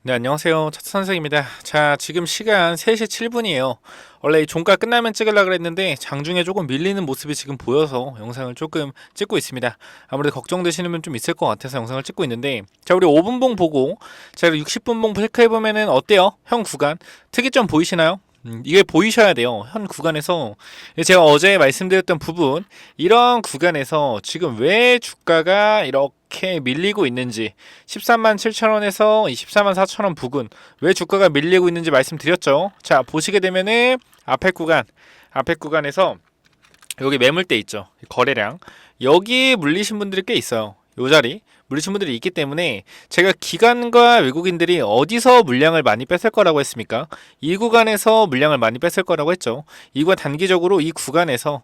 네, 안녕하세요. 차트선생입니다. 자, 지금 시간 3시 7분이에요. 원래 이 종가 끝나면 찍으려고 그랬는데 장중에 조금 밀리는 모습이 지금 보여서 영상을 조금 찍고 있습니다. 아무래도 걱정되시는 분 좀 있을 것 같아서 영상을 찍고 있는데, 자, 우리 5분봉 보고 제가 60분봉 체크해보면은 어때요? 현 구간 특이점 보이시나요? 이게 보이셔야 돼요. 현 구간에서 제가 어제 말씀드렸던 부분, 이런 구간에서 지금 왜 주가가 이렇게 밀리고 있는지, 13만 7천원에서 24만 4천원 부근 왜 주가가 밀리고 있는지 말씀드렸죠. 자, 보시게 되면은 앞에 구간에서 여기 매물대 있죠. 거래량, 여기 물리신 분들이 꽤 있어요. 요 자리 물리신 분들이 있기 때문에 제가 기관과 외국인들이 어디서 물량을 많이 뺐을 거라고 했습니까? 이 구간에서 물량을 많이 뺐을 거라고 했죠. 이 구간 단기적으로 이 구간에서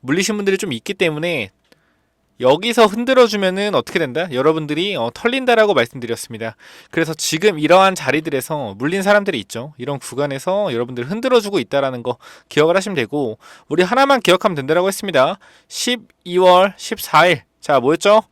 물리신 분들이 좀 있기 때문에 여기서 흔들어주면은 어떻게 된다? 여러분들이 털린다라고 말씀드렸습니다. 그래서 지금 이러한 자리들에서 물린 사람들이 있죠. 이런 구간에서 여러분들 흔들어주고 있다라는 거 기억을 하시면 되고, 우리 하나만 기억하면 된다라고 했습니다. 12월 14일 자, 뭐였죠?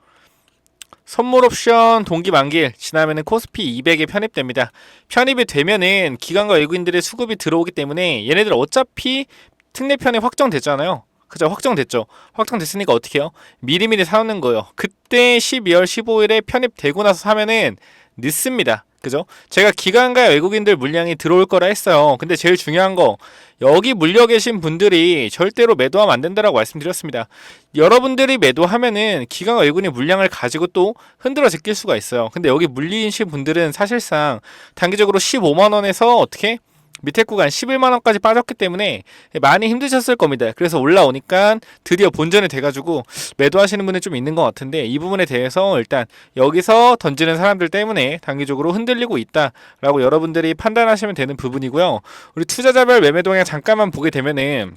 선물 옵션 동기 만기일 지나면은 코스피 200에 편입됩니다. 편입이 되면은 기관과 외국인들의 수급이 들어오기 때문에 얘네들 어차피 특례 편입 확정됐잖아요. 그죠? 확정됐죠. 확정됐으니까 어떻게 해요? 미리미리 사놓는 거예요. 그때 12월 15일에 편입되고 나서 사면은 늦습니다. 그죠? 제가 기관과 외국인들 물량이 들어올 거라 했어요. 근데 제일 중요한 거, 여기 물려 계신 분들이 절대로 매도하면 안 된다라고 말씀드렸습니다. 여러분들이 매도하면은 기관과 외국인이 물량을 가지고 또 흔들어 제낄 수가 있어요. 근데 여기 물리신 분들은 사실상 단기적으로 15만원에서 어떻게 밑에 구간 11만원까지 빠졌기 때문에 많이 힘드셨을 겁니다. 그래서 올라오니까 드디어 본전이 돼가지고 매도하시는 분이 좀 있는 것 같은데, 이 부분에 대해서 일단 여기서 던지는 사람들 때문에 단기적으로 흔들리고 있다라고 여러분들이 판단하시면 되는 부분이고요. 우리 투자자별 매매 동향 잠깐만 보게 되면은,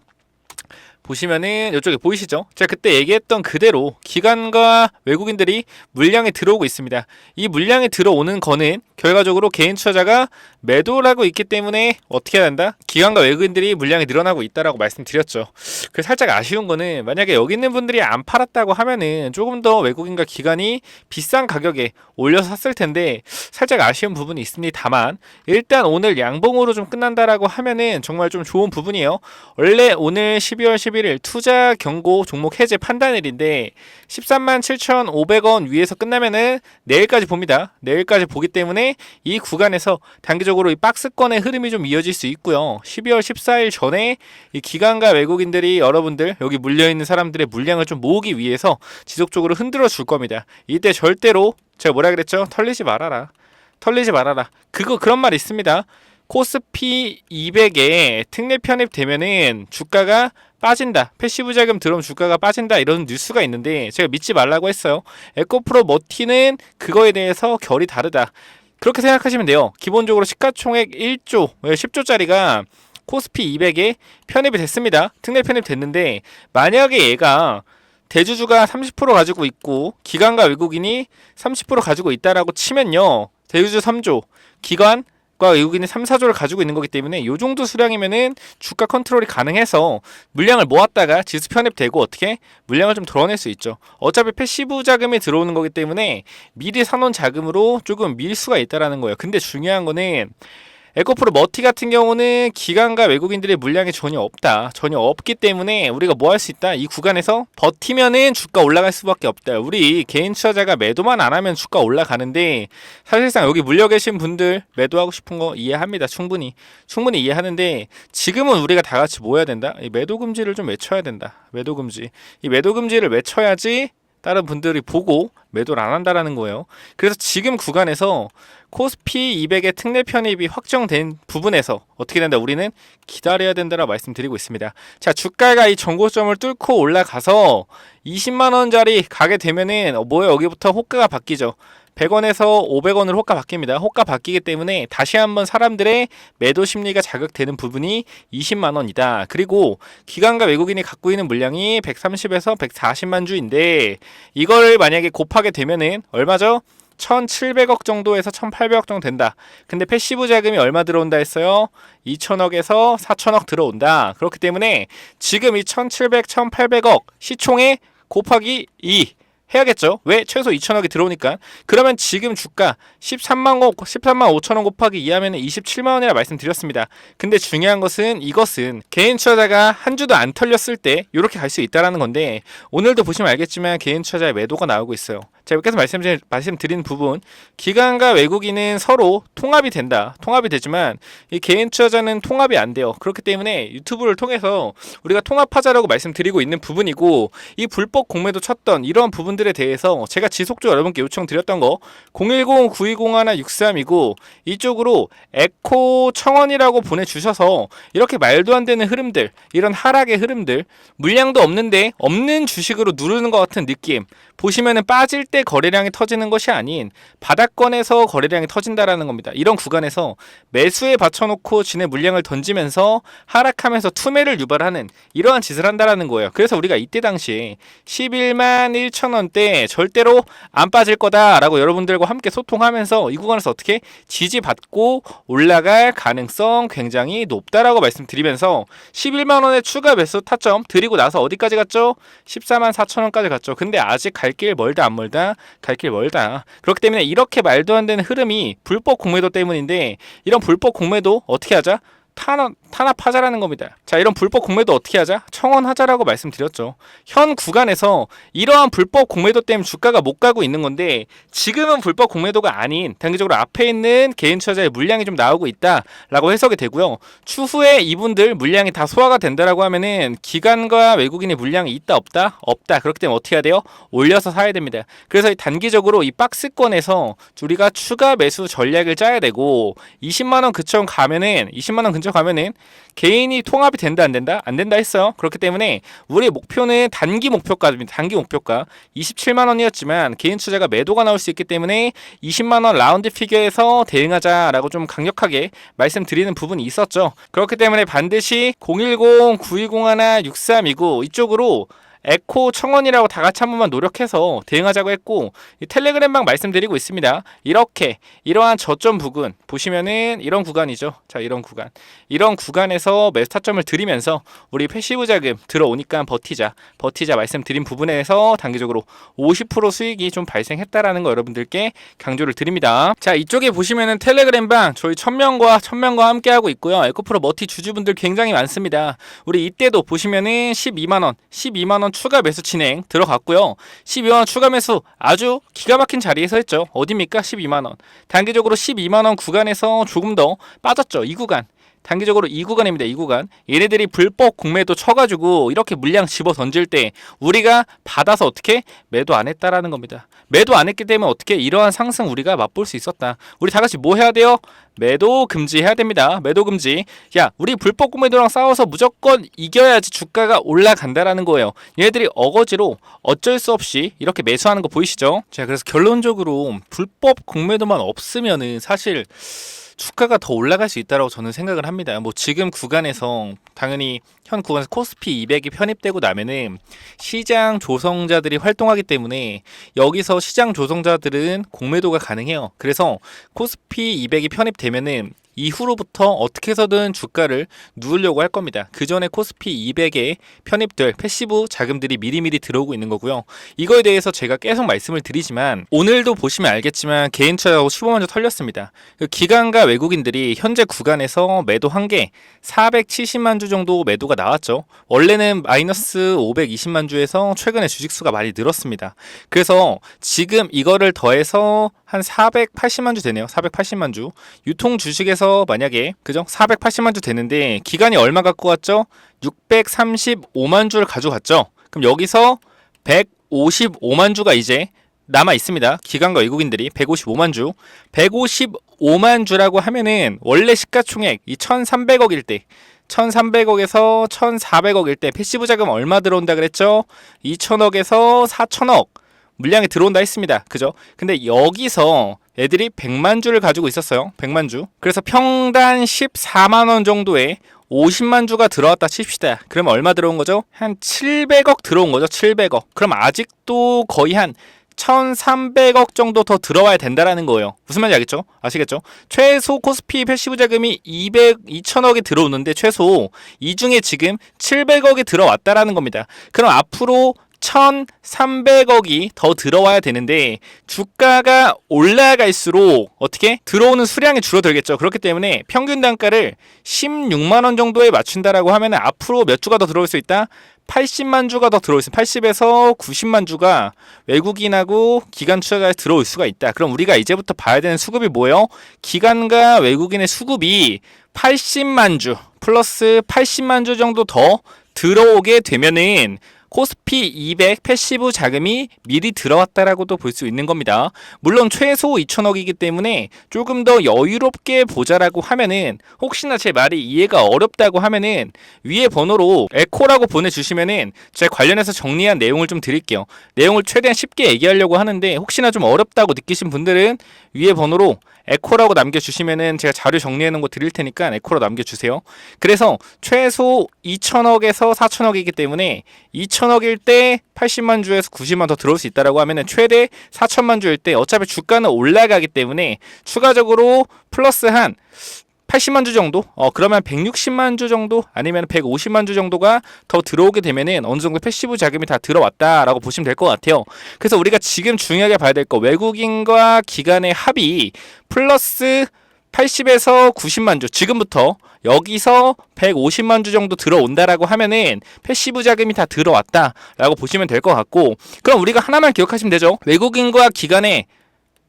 보시면은 이쪽에 보이시죠? 제가 그때 얘기했던 그대로 기관과 외국인들이 물량이 들어오고 있습니다. 이 물량이 들어오는 거는 결과적으로 개인 투자자가 매도를 하고 있기 때문에 어떻게 해야 한다? 기관과 외국인들이 물량이 늘어나고 있다라고 말씀드렸죠. 그래서 살짝 아쉬운 거는, 만약에 여기 있는 분들이 안 팔았다고 하면은 조금 더 외국인과 기관이 비싼 가격에 올려서 샀을 텐데, 살짝 아쉬운 부분이 있습니다. 다만 일단 오늘 양봉으로 좀 끝난다라고 하면은 정말 좀 좋은 부분이에요. 원래 오늘 12월 11일 투자 경고 종목 해제 판단일인데 13만 7,500원 위에서 끝나면은 내일까지 봅니다. 내일까지 보기 때문에 이 구간에서 단기적으로 이 박스권의 흐름이 좀 이어질 수 있고요. 12월 14일 전에 이 기관과 외국인들이 여러분들 여기 물려있는 사람들의 물량을 좀 모으기 위해서 지속적으로 흔들어 줄 겁니다. 이때 절대로 제가 뭐라 그랬죠? 털리지 말아라. 털리지 말아라. 그런 말 있습니다. 코스피 200에 특례 편입되면은 주가가 빠진다. 패시브 자금 들어오면 주가가 빠진다. 이런 뉴스가 있는데 제가 믿지 말라고 했어요. 에코프로 머티는 그거에 대해서 결이 다르다. 그렇게 생각하시면 돼요. 기본적으로 시가총액 1조, 10조짜리가 코스피 200에 편입이 됐습니다. 특례 편입 됐는데, 만약에 얘가 대주주가 30% 가지고 있고 기관과 외국인이 30% 가지고 있다라고 치면요, 대주주 3조, 기관과 외국인이 3, 4조를 가지고 있는 거기 때문에 이 정도 수량이면은 주가 컨트롤이 가능해서 물량을 모았다가 지수 편입되고 어떻게 물량을 좀 덜어낼 수 있죠. 어차피 패시브 자금이 들어오는 거기 때문에 미리 사놓은 자금으로 조금 밀 수가 있다라는 거예요. 근데 중요한 거는 에코프로 머티 같은 경우는 기관과 외국인들의 물량이 전혀 없다. 전혀 없기 때문에 우리가 뭐 할 수 있다? 이 구간에서 버티면은 주가 올라갈 수밖에 없다. 우리 개인 투자자가 매도만 안 하면 주가 올라가는데, 사실상 여기 물려 계신 분들 매도하고 싶은 거 이해합니다. 충분히 이해하는데, 지금은 우리가 다 같이 뭐 해야 된다? 이 매도 금지를 좀 외쳐야 된다. 매도 금지. 이 매도 금지를 외쳐야지 다른 분들이 보고 매도를 안 한다라는 거예요. 그래서 지금 구간에서 코스피 200의 특례 편입이 확정된 부분에서 어떻게 된다? 우리는 기다려야 된다라고 말씀드리고 있습니다. 자, 주가가 이 전고점을 뚫고 올라가서 20만원짜리 가게 되면은 뭐예요? 여기부터 호가가 바뀌죠. 100원에서 500원으로 호가 바뀝니다. 호가 바뀌기 때문에 다시 한번 사람들의 매도 심리가 자극되는 부분이 20만원이다. 그리고 기관과 외국인이 갖고 있는 물량이 130에서 140만 주인데, 이걸 만약에 곱하게 되면은 얼마죠? 1,700억 정도에서 1,800억 정도 된다. 근데 패시브 자금이 얼마 들어온다 했어요? 2천억에서 4천억 들어온다. 그렇기 때문에 지금 이 1,700, 1,800억 시총에 곱하기 2 해야겠죠. 왜? 최소 2천억이 들어오니까. 그러면 지금 주가 13만 5천 원 곱하기 2하면 27만 원이라 말씀드렸습니다. 근데 중요한 것은 이것은 개인 투자자가 한 주도 안 털렸을 때 이렇게 갈 수 있다라는 건데, 오늘도 보시면 알겠지만 개인 투자자의 매도가 나오고 있어요. 제가 계속 말씀드리는 부분, 기관과 외국인은 서로 통합이 된다. 통합이 되지만 이 개인 투자자는 통합이 안 돼요. 그렇기 때문에 유튜브를 통해서 우리가 통합하자라고 말씀드리고 있는 부분이고, 이 불법 공매도 쳤던 이러한 부분들에 대해서 제가 지속적으로 여러분께 요청드렸던 거 010-9201-63이고, 이쪽으로 에코 청원이라고 보내주셔서 이렇게 말도 안 되는 흐름들, 이런 하락의 흐름들, 물량도 없는데 없는 주식으로 누르는 것 같은 느낌, 보시면은 빠질 때 거래량이 터지는 것이 아닌 바닥권에서 거래량이 터진다라는 겁니다. 이런 구간에서 매수에 받쳐놓고 진의 물량을 던지면서 하락하면서 투매를 유발하는 이러한 짓을 한다라는 거예요. 그래서 우리가 이때 당시에 11만 1천 원대 절대로 안 빠질 거다라고 여러분들과 함께 소통하면서 이 구간에서 어떻게 지지받고 올라갈 가능성 굉장히 높다라고 말씀드리면서 11만 원의 추가 매수 타점 드리고 나서 어디까지 갔죠? 14만 4천 원까지 갔죠. 근데 아직 갈 길 멀다 안 멀다? 갈 길 멀다. 그렇기 때문에 이렇게 말도 안 되는 흐름이 불법 공매도 때문인데, 이런 불법 공매도 어떻게 하자? 탄압하자라는 겁니다. 자, 이런 불법 공매도 어떻게 하자? 청원하자라고 말씀드렸죠. 현 구간에서 이러한 불법 공매도 때문에 주가가 못 가고 있는 건데, 지금은 불법 공매도가 아닌 단기적으로 앞에 있는 개인 투자자의 물량이 좀 나오고 있다라고 해석이 되고요. 추후에 이분들 물량이 다 소화가 된다라고 하면은 기관과 외국인의 물량이 있다 없다? 없다. 그렇기 때문에 어떻게 해야 돼요? 올려서 사야 됩니다. 그래서 단기적으로 이 박스권에서 우리가 추가 매수 전략을 짜야 되고, 20만 원 근처 가면은 개인이 통합이 된다 안 된다? 안 된다 했어요. 그렇기 때문에 우리의 목표는 단기 목표가입니다. 단기 목표가 27만 원이었지만 개인 투자가 매도가 나올 수 있기 때문에 20만 원 라운드 피겨에서 대응하자라고 좀 강력하게 말씀드리는 부분이 있었죠. 그렇기 때문에 반드시 010-9201-6329 이쪽으로 에코 청원이라고 다 같이 한 번만 노력해서 대응하자고 했고, 이 텔레그램방 말씀드리고 있습니다. 이렇게 이러한 저점 부근 보시면은 이런 구간이죠. 자, 이런 구간에서 매수 타점을 드리면서 우리 패시브 자금 들어오니까 버티자 말씀드린 부분에서 단기적으로 50% 수익이 좀 발생했다라는 거 여러분들께 강조를 드립니다. 자, 이쪽에 보시면은 텔레그램방 저희 1000명과 함께 하고 있고요. 에코프로 머티 주주분들 굉장히 많습니다. 우리 이때도 보시면은 12만 원 추가 매수 진행 들어갔고요. 12만원 추가 매수 아주 기가 막힌 자리에서 했죠. 어딥니까? 12만원. 단기적으로 12만원 구간에서 조금 더 빠졌죠. 이 구간. 단기적으로 이 구간입니다. 이 구간. 얘네들이 불법 공매도 쳐가지고 이렇게 물량 집어 던질 때 우리가 받아서 어떻게? 매도 안 했다라는 겁니다. 매도 안 했기 때문에 어떻게? 이러한 상승 우리가 맛볼 수 있었다. 우리 다 같이 뭐 해야 돼요? 매도 금지해야 됩니다. 매도 금지. 야, 우리 불법 공매도랑 싸워서 무조건 이겨야지 주가가 올라간다라는 거예요. 얘네들이 어거지로 어쩔 수 없이 이렇게 매수하는 거 보이시죠? 자, 그래서 결론적으로 불법 공매도만 없으면은 사실 주가가 더 올라갈 수 있다고 저는 생각을 합니다. 뭐 지금 구간에서 당연히 현 구간에서 코스피 200이 편입되고 나면은 시장 조성자들이 활동하기 때문에 여기서 시장 조성자들은 공매도가 가능해요. 그래서 코스피 200이 편입되면은 이후로부터 어떻게 해서든 주가를 누르려고 할 겁니다. 그 전에 코스피 200에 편입될 패시브 자금들이 미리미리 들어오고 있는 거고요. 이거에 대해서 제가 계속 말씀을 드리지만 오늘도 보시면 알겠지만 개인 투자하고 15만 주 털렸습니다. 기관과 외국인들이 현재 구간에서 매도한 게 470만 주 정도 매도가 나왔죠. 원래는 마이너스 520만 주에서 최근에 주식수가 많이 늘었습니다. 그래서 지금 이거를 더해서 한 480만 주 되네요. 480만 주. 유통 주식에서 만약에 그죠? 480만 주 되는데 기간이 얼마 갖고 갔죠? 635만 주를 가져갔죠. 그럼 여기서 155만 주가 이제 남아 있습니다. 기관과 외국인들이 155만 주. 155만 주라고 하면은 원래 시가총액 이 1,300억일 때 1,300억에서 1,400억일 때 패시브 자금 얼마 들어온다 그랬죠? 2,000억에서 4,000억 물량이 들어온다 했습니다. 그죠? 근데 여기서 애들이 100만 주를 가지고 있었어요. 100만 주. 그래서 평단 14만 원 정도에 50만 주가 들어왔다 칩시다. 그러면 얼마 들어온 거죠? 한 700억 들어온 거죠. 700억. 그럼 아직도 거의 한 1,300억 정도 더 들어와야 된다라는 거예요. 무슨 말인지 알겠죠? 아시겠죠? 최소 코스피 패시브 자금이 2,000억이 들어오는데 최소 이 중에 지금 700억이 들어왔다라는 겁니다. 그럼 앞으로 1300억이 더 들어와야 되는데 주가가 올라갈수록 어떻게? 들어오는 수량이 줄어들겠죠. 그렇기 때문에 평균 단가를 16만원 정도에 맞춘다라고 하면 앞으로 몇 주가 더 들어올 수 있다? 80만 주가 더 들어올 수 있다. 80에서 90만 주가 외국인하고 기관 투자가에 들어올 수가 있다. 그럼 우리가 이제부터 봐야 되는 수급이 뭐예요? 기관과 외국인의 수급이 80만 주 플러스 80만 주 정도 더 들어오게 되면은 코스피 200 패시브 자금이 미리 들어왔다라고도 볼 수 있는 겁니다. 물론 최소 2천억이기 때문에 조금 더 여유롭게 보자라고 하면은 혹시나 제 말이 이해가 어렵다고 하면은 위에 번호로 에코라고 보내주시면은 제가 관련해서 정리한 내용을 좀 드릴게요. 내용을 최대한 쉽게 얘기하려고 하는데 혹시나 좀 어렵다고 느끼신 분들은 위에 번호로 에코라고 남겨주시면은 제가 자료 정리해놓은 거 드릴 테니까 에코로 남겨주세요. 그래서 최소 2천억에서 4천억이기 때문에 2천억일 때 80만 주에서 90만 더 들어올 수 있다라고 하면은 최대 4천만 주일 때 어차피 주가는 올라가기 때문에 추가적으로 플러스 한 80만 주 정도? 그러면 160만 주 정도? 아니면 150만 주 정도가 더 들어오게 되면은 어느 정도 패시브 자금이 다 들어왔다라고 보시면 될 것 같아요. 그래서 우리가 지금 중요하게 봐야 될 거 외국인과 기관의 합이 플러스 80에서 90만 주 지금부터 여기서 150만 주 정도 들어온다라고 하면은 패시브 자금이 다 들어왔다라고 보시면 될 것 같고 그럼 우리가 하나만 기억하시면 되죠. 외국인과 기관의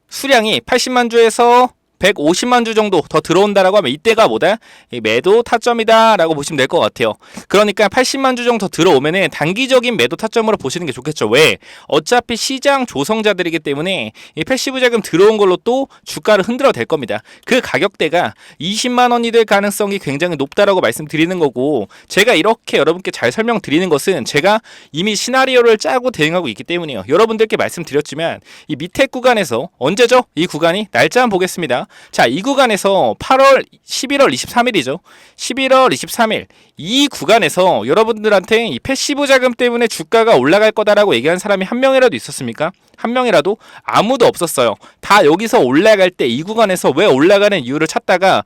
수량이 80만 주에서 150만 주 정도 더 들어온다라고 하면 이때가 뭐다? 매도 타점이다 라고 보시면 될 것 같아요. 그러니까 80만 주 정도 더 들어오면은 단기적인 매도 타점으로 보시는 게 좋겠죠. 왜? 어차피 시장 조성자들이기 때문에 이 패시브 자금 들어온 걸로 또 주가를 흔들어 댈 겁니다. 그 가격대가 20만 원이 될 가능성이 굉장히 높다라고 말씀드리는 거고 제가 이렇게 여러분께 잘 설명드리는 것은 제가 이미 시나리오를 짜고 대응하고 있기 때문이에요. 여러분들께 말씀드렸지만 이 밑에 구간에서 언제죠? 이 구간이 날짜 한번 보겠습니다. 자, 이 구간에서 11월 23일이죠. 11월 23일 이 구간에서 여러분들한테 이 패시브 자금 때문에 주가가 올라갈 거다라고 얘기한 사람이 한 명이라도 있었습니까? 한 명이라도? 아무도 없었어요. 다 여기서 올라갈 때 이 구간에서 왜 올라가는 이유를 찾다가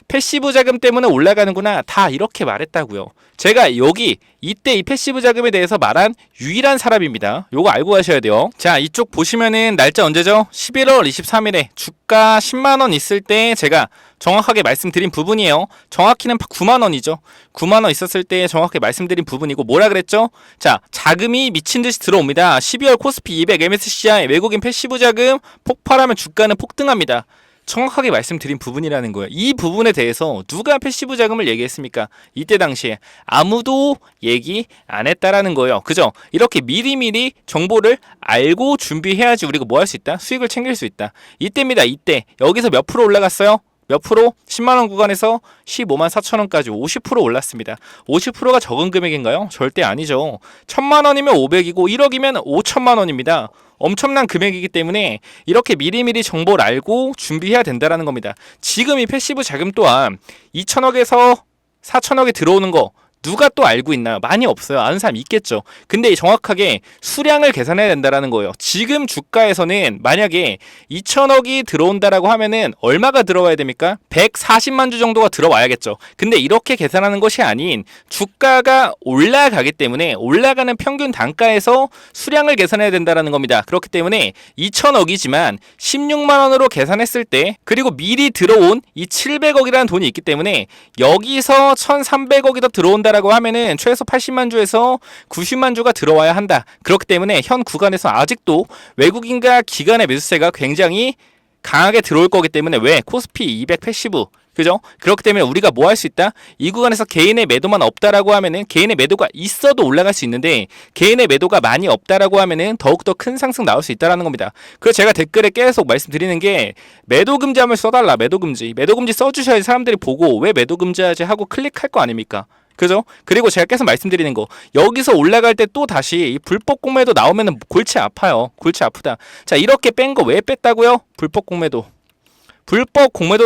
패시브 자금 때문에 올라가는구나 다 이렇게 말했다고요. 제가 여기 이때 이 패시브 자금에 대해서 말한 유일한 사람입니다. 요거 알고 가셔야 돼요. 자, 이쪽 보시면은 날짜 언제죠? 11월 23일에 주가 10만원 있을 때 제가 정확하게 말씀드린 부분이에요. 정확히는 9만원이죠. 9만원 있었을 때 정확하게 말씀드린 부분이고 뭐라 그랬죠? 자, 자금이 미친듯이 들어옵니다. 12월 코스피 200 MSCI 외국인 패시브 자금 폭발하면 주가는 폭등합니다. 정확하게 말씀드린 부분이라는 거예요. 이 부분에 대해서 누가 패시브 자금을 얘기했습니까? 이때 당시에 아무도 얘기 안 했다라는 거예요. 그죠? 이렇게 미리미리 정보를 알고 준비해야지 우리가 뭐 할 수 있다? 수익을 챙길 수 있다. 이때입니다. 이때. 여기서 몇 프로 올라갔어요? 몇 프로? 10만원 구간에서 15만 4천원까지 50% 올랐습니다. 50%가 적은 금액인가요? 절대 아니죠. 1000만원이면 500이고 1억이면 5천만원입니다. 엄청난 금액이기 때문에 이렇게 미리미리 정보를 알고 준비해야 된다는 겁니다. 지금 이 패시브 자금 또한 2천억에서 4천억에 들어오는 거 누가 또 알고 있나요? 많이 없어요. 아는 사람 있겠죠. 근데 정확하게 수량을 계산해야 된다는 거예요. 지금 주가에서는 만약에 2천억이 들어온다라고 하면은 얼마가 들어와야 됩니까? 140만 주 정도가 들어와야겠죠. 근데 이렇게 계산하는 것이 아닌 주가가 올라가기 때문에 올라가는 평균 단가에서 수량을 계산해야 된다는 겁니다. 그렇기 때문에 2천억이지만 16만 원으로 계산했을 때 그리고 미리 들어온 이 700억이라는 돈이 있기 때문에 여기서 1300억이 더 들어온다 라고 하면은 최소 80만 주에서 90만 주가 들어와야 한다. 그렇기 때문에 현 구간에서 아직도 외국인과 기관의 매수세가 굉장히 강하게 들어올 거기 때문에 왜? 코스피 200 패시브 그죠? 그렇기 때문에 우리가 뭐 할 수 있다? 이 구간에서 개인의 매도만 없다라고 하면은 개인의 매도가 있어도 올라갈 수 있는데 개인의 매도가 많이 없다라고 하면은 더욱더 큰 상승 나올 수 있다라는 겁니다. 그래서 제가 댓글에 계속 말씀드리는 게 매도 금지함을 써달라. 매도 금지 써주셔야지 사람들이 보고 왜 매도 금지하지 하고 클릭할 거 아닙니까? 그죠? 그리고 제가 계속 말씀드리는 거 여기서 올라갈 때 또 다시 이 불법 공매도 나오면은 골치 아파요. 골치 아프다. 자, 이렇게 뺀 거 왜 뺐다고요? 불법 공매도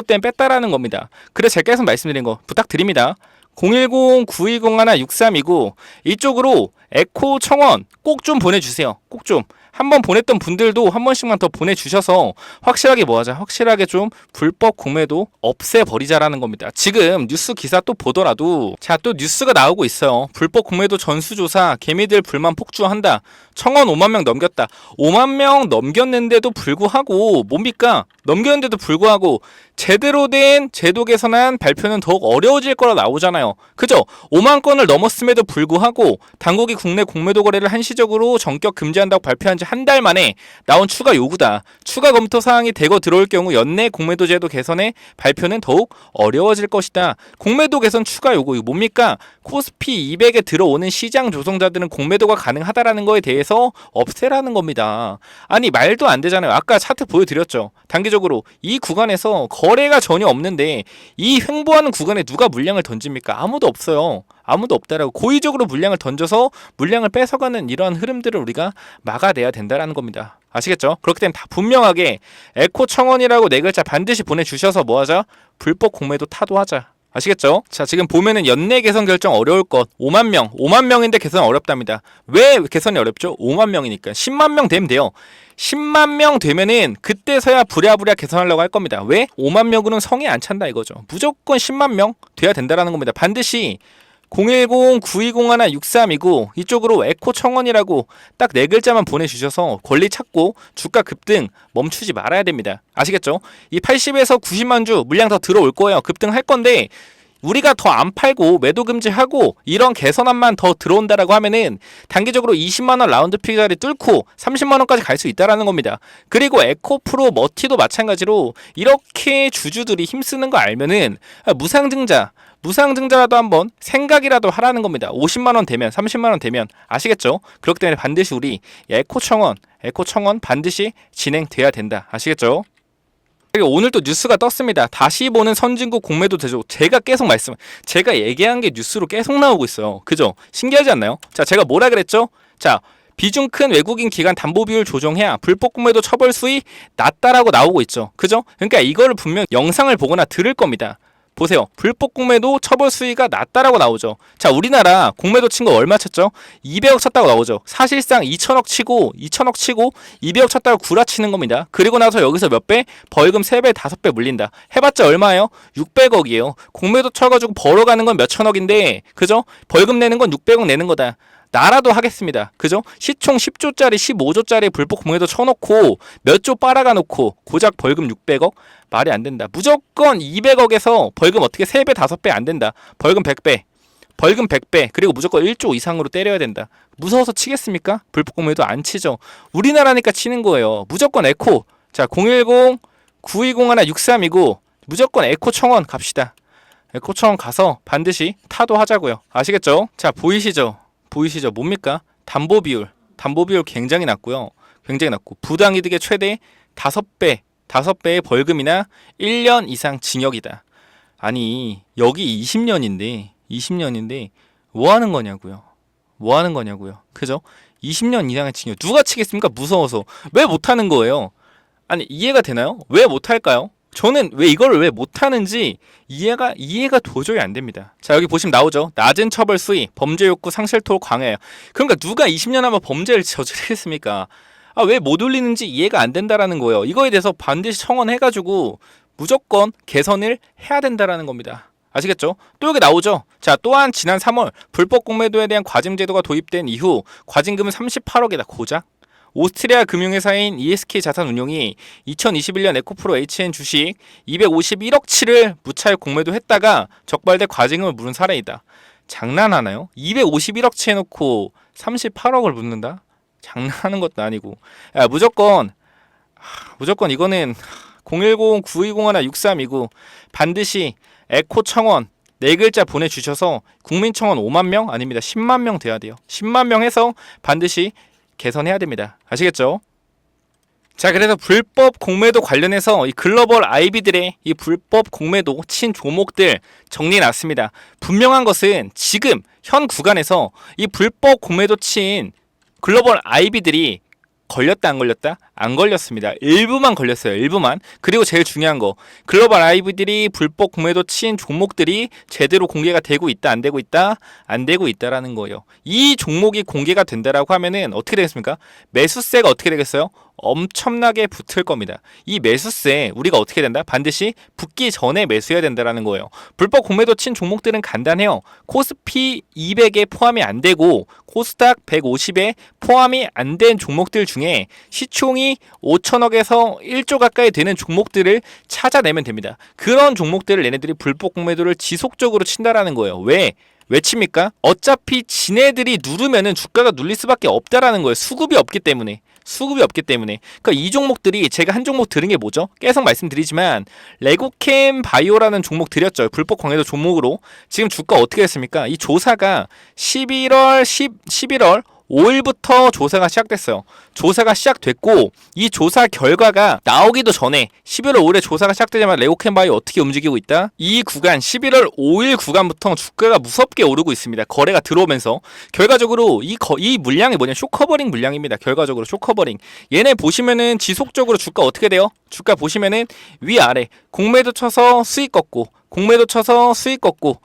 때문에 뺐다라는 겁니다. 그래서 제가 계속 말씀드린 거 부탁드립니다. 010-9201-6329 이쪽으로 에코 청원 꼭 좀 보내주세요. 꼭 좀 한번 보냈던 분들도 한 번씩만 더 보내주셔서 확실하게 뭐하자, 확실하게 좀 불법 공매도 없애버리자라는 겁니다. 지금 뉴스 기사 또 보더라도 자, 또 뉴스가 나오고 있어요. 불법 공매도 전수조사 개미들 불만 폭주한다. 청원 5만 명 넘겼다. 5만 명 넘겼는데도 불구하고 뭡니까? 넘겼는데도 불구하고 제대로 된 제도 개선안 발표는 더욱 어려워질 거라 나오잖아요. 그죠? 5만 건을 넘었음에도 불구하고 당국이 국내 공매도 거래를 한시적으로 전격 금지한다고 발표한 지 한 달 만에 나온 추가 요구다. 추가 검토 사항이 대거 들어올 경우 연내 공매도 제도 개선의 발표는 더욱 어려워질 것이다. 공매도 개선 추가 요구 이거 뭡니까? 코스피 200에 들어오는 시장 조성자들은 공매도가 가능하다라는 거에 대해서 없애라는 겁니다. 아니 말도 안 되잖아요. 아까 차트 보여드렸죠. 단기적으로 이 구간에서 거래가 전혀 없는데 이 횡보하는 구간에 누가 물량을 던집니까? 아무도 없어요. 아무도 없다라고 고의적으로 물량을 던져서 물량을 뺏어가는 이러한 흐름들을 우리가 막아내야 된다라는 겁니다. 아시겠죠? 그렇기 때문에 다 분명하게 에코 청원이라고 네 글자 반드시 보내주셔서 뭐하자? 불법 공매도 타도하자. 아시겠죠? 자, 지금 보면은 연내 개선 결정 어려울 것 5만 명인데 개선 어렵답니다. 왜 개선이 어렵죠? 5만 명이니까 10만 명 되면 돼요. 10만 명 되면은 그때서야 부랴부랴 개선하려고 할 겁니다. 왜? 5만 명으로는 성에 안 찬다 이거죠. 무조건 10만 명 돼야 된다라는 겁니다. 반드시 010-9201-6329 이쪽으로 에코 청원이라고 딱 네 글자만 보내주셔서 권리 찾고 주가 급등 멈추지 말아야 됩니다. 아시겠죠? 이 80에서 90만 주 물량 더 들어올 거예요. 급등할 건데 우리가 더 안 팔고 매도 금지하고 이런 개선안만 더 들어온다라고 하면은 단기적으로 20만원 라운드 피자리 뚫고 30만원까지 갈 수 있다라는 겁니다. 그리고 에코프로 머티도 마찬가지로 이렇게 주주들이 힘쓰는 거 알면은 무상증자라도 한번 생각이라도 하라는 겁니다. 50만원 되면 30만원 되면 아시겠죠? 그렇기 때문에 반드시 우리 에코청원 반드시 진행돼야 된다. 아시겠죠? 오늘 또 뉴스가 떴습니다. 다시 보는 선진국 공매도 대조. 제가 얘기한 게 뉴스로 계속 나오고 있어요. 그죠? 신기하지 않나요? 자, 제가 뭐라 그랬죠? 자, 비중 큰 외국인 기관 담보 비율 조정해야 불법 공매도 처벌 수위 낮다라고 나오고 있죠. 그죠? 그러니까 이거를 분명 영상을 보거나 들을 겁니다. 보세요. 불법 공매도 처벌 수위가 낮다라고 나오죠. 자, 우리나라 공매도 친 거 얼마 쳤죠? 200억 쳤다고 나오죠. 사실상 2천억 치고 200억 쳤다고 구라치는 겁니다. 그리고 나서 여기서 몇 배? 벌금 3배, 5배 물린다. 해봤자 얼마예요? 600억이에요. 공매도 쳐가지고 벌어가는 건 몇천억인데, 그죠? 벌금 내는 건 600억 내는 거다. 나라도 하겠습니다. 그죠? 시총 10조짜리 15조짜리 불법 공매도 쳐놓고 몇 조 빨아가 놓고 고작 벌금 600억? 말이 안 된다. 무조건 200억에서 벌금 어떻게 3배 5배 안 된다. 벌금 100배 그리고 무조건 1조 이상으로 때려야 된다. 무서워서 치겠습니까? 불법 공매도 안 치죠. 우리나라니까 치는 거예요. 무조건 에코. 자, 010-9201-6329 무조건 에코 청원 갑시다. 에코 청원 가서 반드시 타도하자고요. 아시겠죠? 자, 보이시죠? 뭡니까? 담보 비율 굉장히 낮고요. 부당이득의 최대 5배의 벌금이나 1년 이상 징역이다. 아니, 여기 20년인데 뭐 하는 거냐고요. 그죠? 20년 이상의 징역. 누가 치겠습니까? 무서워서. 왜 못하는 거예요? 아니, 이해가 되나요? 왜 못할까요? 저는 왜 이거를 왜 못하는지 이해가 도저히 안 됩니다. 자, 여기 보시면 나오죠. 낮은 처벌 수위, 범죄 욕구 상실토록 강해요. 그러니까 누가 20년 하면 범죄를 저지르겠습니까? 왜 못 올리는지 이해가 안 된다라는 거예요. 이거에 대해서 반드시 청원해가지고 무조건 개선을 해야 된다라는 겁니다. 아시겠죠? 또 여기 나오죠. 자, 또한 지난 3월 불법 공매도에 대한 과징 제도가 도입된 이후 과징금은 38억이다. 고작. 오스트리아 금융회사인 ESK 자산운용이 2021년 에코프로 HN 주식 251억치를 무차익 공매도 했다가 적발돼 과징금을 물은 사례이다. 장난하나요? 251억치 해놓고 38억을 묻는다? 장난하는 것도 아니고. 야, 무조건 이거는 010-9201-6329 반드시 에코 청원 네 글자 보내주셔서 국민청원 5만 명 아닙니다. 10만 명 돼야 돼요. 10만 명 해서 반드시 개선해야 됩니다. 아시겠죠? 자, 그래서 불법 공매도 관련해서 이 글로벌 IB들의 이 불법 공매도 친 종목들 정리해놨습니다. 분명한 것은 지금 현 구간에서 이 불법 공매도 친 글로벌 IB들이 걸렸다 안 걸렸다? 안 걸렸습니다. 일부만 걸렸어요. 일부만. 그리고 제일 중요한 거, 글로벌 IB들이 불법 공매도 친 종목들이 제대로 공개가 되고 있다, 안 되고 있다, 안 되고 있다라는 거예요. 이 종목이 공개가 된다라고 하면은 어떻게 되겠습니까? 매수세가 어떻게 되겠어요? 엄청나게 붙을 겁니다. 이 매수세 우리가 어떻게 된다? 반드시 붙기 전에 매수해야 된다라는 거예요. 불법 공매도 친 종목들은 간단해요. 코스피 200에 포함이 안 되고 코스닥 150에 포함이 안 된 종목들 중에 시총이 5천억에서 1조 가까이 되는 종목들을 찾아내면 됩니다. 그런 종목들을 얘네들이 불법 공매도를 지속적으로 친다라는 거예요. 왜 칩니까? 어차피 지네들이 누르면은 주가가 눌릴 수밖에 없다라는 거예요. 수급이 없기 때문에. 그러니까 이 종목들이, 제가 한 종목 들은 게 뭐죠? 계속 말씀드리지만 레고캠 바이오라는 종목 드렸죠. 불법 공매도 종목으로. 지금 주가 어떻게 됐습니까? 이 조사가 11월 5일부터 조사가 시작됐어요. 조사가 시작됐고 이 조사 결과가 나오기도 전에 11월 5일에 조사가 시작되자마자 레고캠바이오 어떻게 움직이고 있다? 이 구간 11월 5일 구간부터 주가가 무섭게 오르고 있습니다. 거래가 들어오면서 결과적으로 이 물량이 뭐냐? 쇼커버링 물량입니다. 결과적으로 쇼커버링. 얘네 보시면은 지속적으로 주가 어떻게 돼요? 주가 보시면은 위아래 공매도 쳐서 수익 걷고 공매도 쳐서 수익 걷고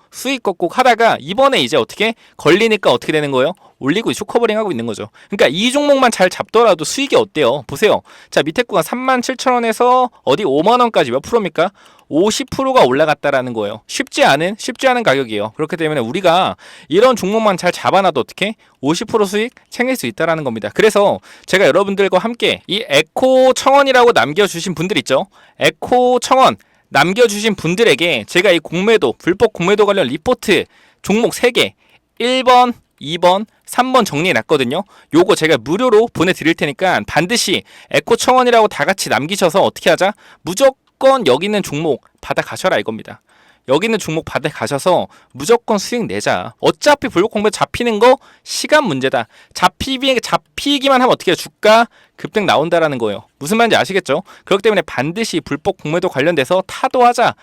하다가 이번에 이제 어떻게 걸리니까 어떻게 되는 거예요? 올리고 쇼커버링 하고 있는 거죠. 그러니까 이 종목만 잘 잡더라도 수익이 어때요? 보세요. 자, 밑에 구간 37,000원에서 어디 5만원까지 몇 프로입니까? 50%가 올라갔다라는 거예요. 쉽지 않은 가격이에요. 그렇기 때문에 우리가 이런 종목만 잘 잡아놔도 어떻게 50% 수익 챙길 수 있다라는 겁니다. 그래서 제가 여러분들과 함께 이 에코 청원이라고 남겨주신 분들 있죠? 에코 청원 남겨주신 분들에게 제가 이 공매도, 불법 공매도 관련 리포트 종목 3개 1번, 2번, 3번 정리해놨거든요. 요거 제가 무료로 보내드릴 테니까 반드시 에코 청원이라고 다 같이 남기셔서 어떻게 하자? 무조건 여기 있는 종목 받아가셔라 이겁니다. 여기 있는 종목 받아가셔서 무조건 수익 내자. 어차피 불법 공매도 잡히는 거 시간 문제다. 잡히기만 하면 어떻게 해요? 주가 급등 나온다라는 거예요. 무슨 말인지 아시겠죠? 그렇기 때문에 반드시 불법 공매도 관련돼서 타도하자.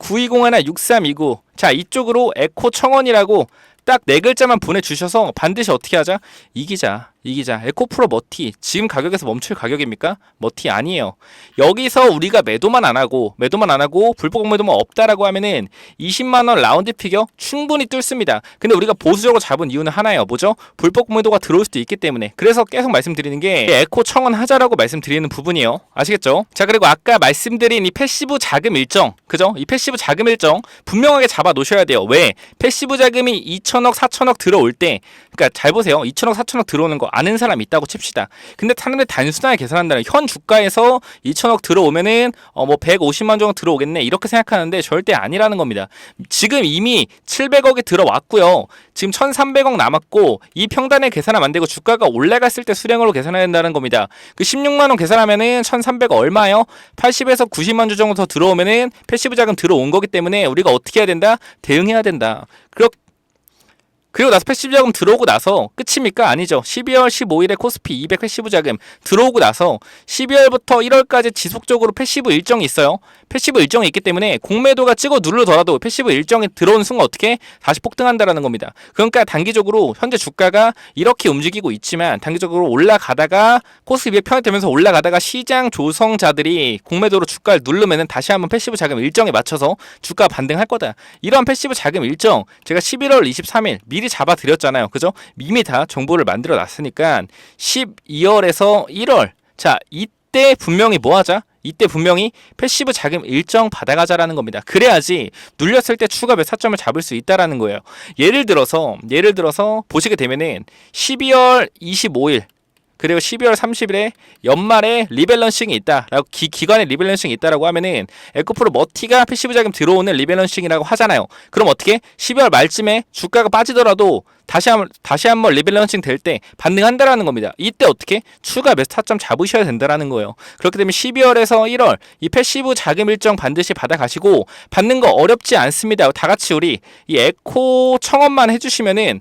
010-9201-6329. 자, 이쪽으로 에코 청원이라고 딱 4글자만 보내주셔서 반드시 어떻게 하자? 이기자. 에코프로 머티 지금 가격에서 멈출 가격입니까? 머티 아니에요. 여기서 우리가 매도만 안 하고 불법 공매도만 없다라고 하면은 20만원 라운드 피겨 충분히 뚫습니다. 근데 우리가 보수적으로 잡은 이유는 하나예요. 뭐죠? 불법 공매도가 들어올 수도 있기 때문에. 그래서 계속 말씀드리는 게 에코 청원 하자라고 말씀드리는 부분이에요. 아시겠죠? 자, 그리고 아까 말씀드린 이 패시브 자금 일정, 그죠? 이 패시브 자금 일정 분명하게 잡아 놓으셔야 돼요. 왜? 패시브 자금이 2천억 4천억 들어올 때, 그러니까 잘 보세요. 2천억 4천억 들어오는 거 아는 사람 있다고 칩시다. 근데 사람들이 단순하게 계산한다면 현 주가에서 2천억 들어오면은 뭐 150만 정도 들어오겠네 이렇게 생각하는데 절대 아니라는 겁니다. 지금 이미 700억이 들어왔고요. 지금 1,300억 남았고 이 평단에 계산하면 안 되고 주가가 올라갔을 때 수량으로 계산해야 된다는 겁니다. 그 16만 원 계산하면은 1,300억 얼마요? 80에서 90만 주 정도 더 들어오면은 패시브 자금 들어온 거기 때문에 우리가 어떻게 해야 된다? 대응해야 된다. 그리고 나서 패시브 자금 들어오고 나서 끝입니까? 아니죠. 12월 15일에 코스피 200 패시브 자금 들어오고 나서 12월부터 1월까지 지속적으로 패시브 일정이 있어요. 패시브 일정이 있기 때문에 공매도가 찍어 누르더라도 패시브 일정이 들어오는 순간 어떻게? 다시 폭등한다라는 겁니다. 그러니까 단기적으로 현재 주가가 이렇게 움직이고 있지만 단기적으로 올라가다가 코스피 200 편입되면서 올라가다가 시장 조성자들이 공매도로 주가를 누르면은 다시 한번 패시브 자금 일정에 맞춰서 주가 반등할 거다. 이러한 패시브 자금 일정 제가 11월 23일 미리 잡아드렸잖아요. 그죠? 이미 다 정보를 만들어 놨으니까 12월에서 1월 자 이때 분명히 뭐 하자? 이때 분명히 패시브 자금 일정 받아가자라는 겁니다. 그래야지 눌렸을 때 추가 매사점을 잡을 수 있다라는 거예요. 예를 들어서 보시게 되면은 12월 25일 그리고 12월 30일에 연말에 리밸런싱이 있다라고 기관에 리밸런싱이 있다라고 하면은 에코프로 머티가 패시브 자금 들어오는 리밸런싱이라고 하잖아요. 그럼 어떻게? 12월 말쯤에 주가가 빠지더라도 다시 한번 리밸런싱 될 때 반등한다라는 겁니다. 이때 어떻게? 추가 매수 타점 잡으셔야 된다라는 거예요. 그렇기 때문에 12월에서 1월 이 패시브 자금 일정 반드시 받아가시고 받는 거 어렵지 않습니다. 다 같이 우리 이 에코 청원만 해주시면은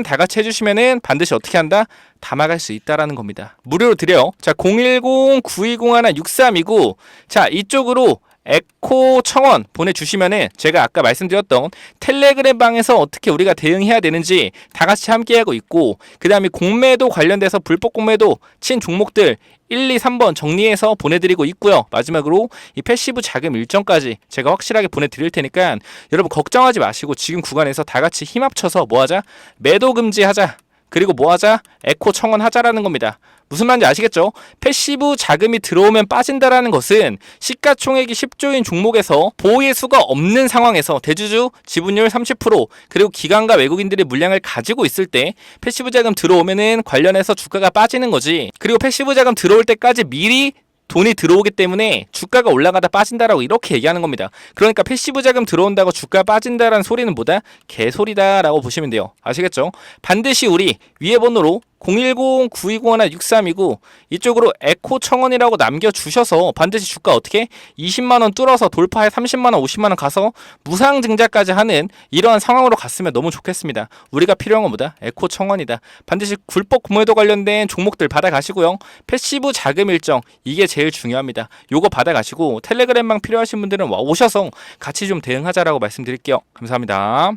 다 같이 해주시면은 반드시 어떻게 한다? 담아갈 수 있다라는 겁니다. 무료로 드려요. 자, 010-9201-6329 자, 이쪽으로 에코 청원 보내주시면은 제가 아까 말씀드렸던 텔레그램 방에서 어떻게 우리가 대응해야 되는지 다 같이 함께하고 있고, 그 다음에 공매도 관련돼서 불법 공매도 친 종목들 1, 2, 3번 정리해서 보내드리고 있고요. 마지막으로 이 패시브 자금 일정까지 제가 확실하게 보내드릴 테니까 여러분 걱정하지 마시고 지금 구간에서 다 같이 힘 합쳐서 뭐하자? 매도 금지하자. 그리고 뭐하자? 에코 청원하자라는 겁니다. 무슨 말인지 아시겠죠? 패시브 자금이 들어오면 빠진다라는 것은 시가총액이 10조인 종목에서 보유의 수가 없는 상황에서 대주주 지분율 30% 그리고 기관과 외국인들의 물량을 가지고 있을 때 패시브 자금 들어오면은 관련해서 주가가 빠지는 거지. 그리고 패시브 자금 들어올 때까지 미리 돈이 들어오기 때문에 주가가 올라가다 빠진다라고 이렇게 얘기하는 겁니다. 그러니까 패시브 자금 들어온다고 주가 빠진다라는 소리는 뭐다? 개소리다라고 보시면 돼요. 아시겠죠? 반드시 우리 위에 번호로 010-9201-6329 이쪽으로 에코 청원이라고 남겨주셔서 반드시 주가 어떻게 20만원 뚫어서 돌파해 30만원 50만원 가서 무상 증자까지 하는 이러한 상황으로 갔으면 너무 좋겠습니다. 우리가 필요한 건 뭐다? 에코 청원이다. 반드시 불법 구매도 관련된 종목들 받아가시고요. 패시브 자금 일정 이게 제일 중요합니다. 요거 받아가시고 텔레그램방 필요하신 분들은 오셔서 같이 좀 대응하자라고 말씀드릴게요. 감사합니다.